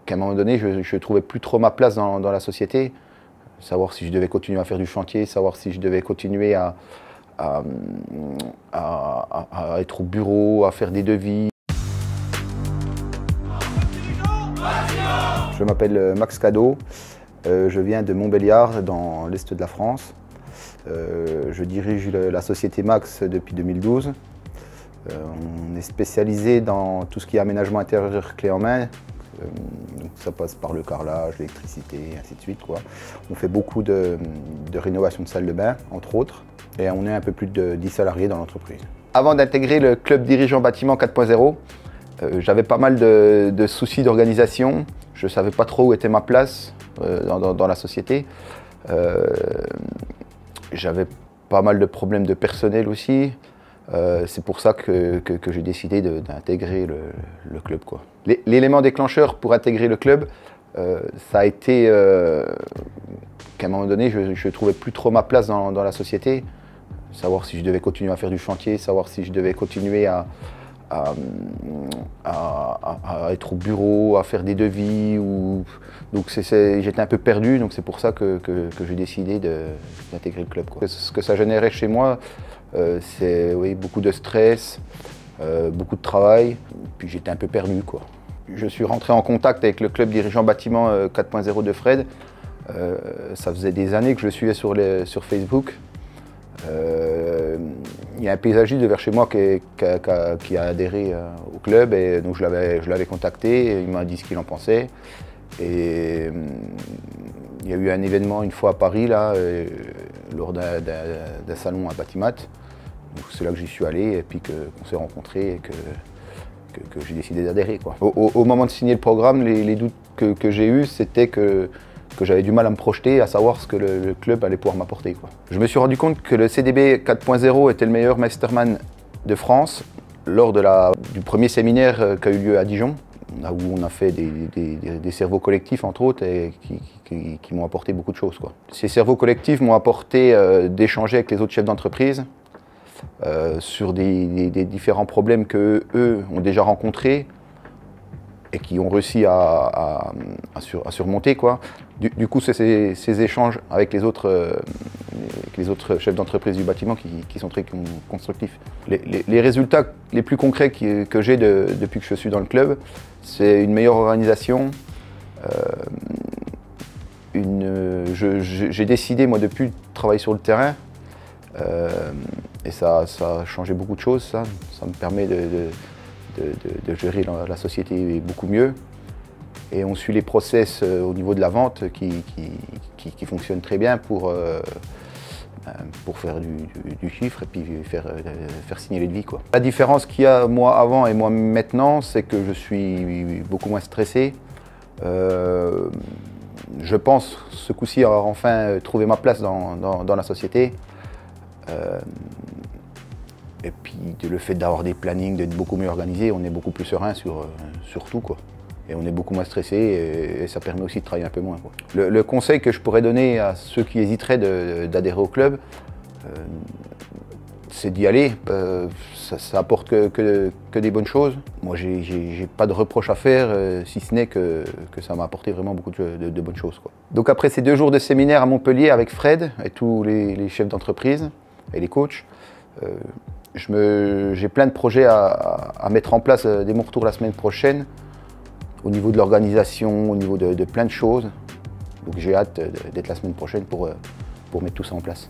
qu'à un moment donné, je ne trouvais plus trop ma place dans la société. Savoir si je devais continuer à faire du chantier, savoir si je devais continuer à être au bureau, à faire des devis. Je m'appelle Max Cadeau, je viens de Montbéliard, dans l'est de la France. Je dirige la société Max depuis 2012. On est spécialisé dans tout ce qui est aménagement intérieur clé en main. Donc ça passe par le carrelage, l'électricité, ainsi de suite, quoi. On fait beaucoup de rénovation de salles de bain, entre autres, et on est un peu plus de 10 salariés dans l'entreprise. Avant d'intégrer le club dirigeant bâtiment 4.0, j'avais pas mal de soucis d'organisation. Je ne savais pas trop où était ma place dans la société. J'avais pas mal de problèmes de personnel aussi. C'est pour ça que j'ai décidé d'intégrer le club, quoi. L'élément déclencheur pour intégrer le club, ça a été qu'à un moment donné, je ne trouvais plus trop ma place dans la société. Savoir si je devais continuer à faire du chantier, savoir si je devais continuer à être au bureau, à faire des devis. Donc j'étais un peu perdu, donc c'est pour ça que j'ai décidé d'intégrer le club, quoi. Ce que ça générait chez moi, c'est beaucoup de stress, beaucoup de travail, puis j'étais un peu perdu, quoi. Je suis rentré en contact avec le club dirigeant bâtiment 4.0 de Fred. Ça faisait des années que je le suivais sur Facebook. Il y a un paysagiste de vers chez moi qui a adhéré au club, et donc je l'avais contacté, et il m'a dit ce qu'il en pensait. Et il y a eu un événement une fois à Paris, là, lors d'un salon à Batimat. C'est là que j'y suis allé, et puis qu'on s'est rencontrés et que j'ai décidé d'adhérer, quoi. Au moment de signer le programme, les doutes que j'ai eus, c'était que j'avais du mal à me projeter, à savoir ce que le club allait pouvoir m'apporter, quoi. Je me suis rendu compte que le CDB 4.0 était le meilleur mastermind de France lors du premier séminaire qui a eu lieu à Dijon, là où on a fait des cerveaux collectifs, entre autres, et qui m'ont apporté beaucoup de choses, quoi. Ces cerveaux collectifs m'ont apporté d'échanger avec les autres chefs d'entreprise sur des différents problèmes qu'eux ont déjà rencontrés et qui ont réussi à surmonter, quoi. Du coup, c'est ces échanges avec les autres chefs d'entreprise du bâtiment qui sont très constructifs. Les résultats les plus concrets que j'ai depuis que je suis dans le club, c'est une meilleure organisation. J'ai décidé, moi, de ne plus travailler sur le terrain. Et ça a changé beaucoup de choses, ça. Ça me permet de gérer la société beaucoup mieux. Et on suit les process au niveau de la vente qui fonctionnent très bien pour faire du chiffre et puis faire signer les devis, quoi. La différence qu'il y a moi avant et moi maintenant, c'est que je suis beaucoup moins stressé. Je pense ce coup-ci avoir enfin trouvé ma place dans la société. Et puis le fait d'avoir des plannings, d'être beaucoup mieux organisé, on est beaucoup plus serein sur tout, quoi. Et on est beaucoup moins stressé, et ça permet aussi de travailler un peu moins, quoi. Le conseil que je pourrais donner à ceux qui hésiteraient d'adhérer au club, c'est d'y aller. Ça apporte que des bonnes choses. Moi, j'ai pas de reproche à faire, si ce n'est que ça m'a apporté vraiment beaucoup de bonnes choses, quoi. Donc après ces 2 jours de séminaire à Montpellier avec Fred et tous les chefs d'entreprise et les coachs, j'ai plein de projets à mettre en place dès mon retour la semaine prochaine, au niveau de l'organisation, au niveau de plein de choses. Donc j'ai hâte d'être la semaine prochaine pour mettre tout ça en place.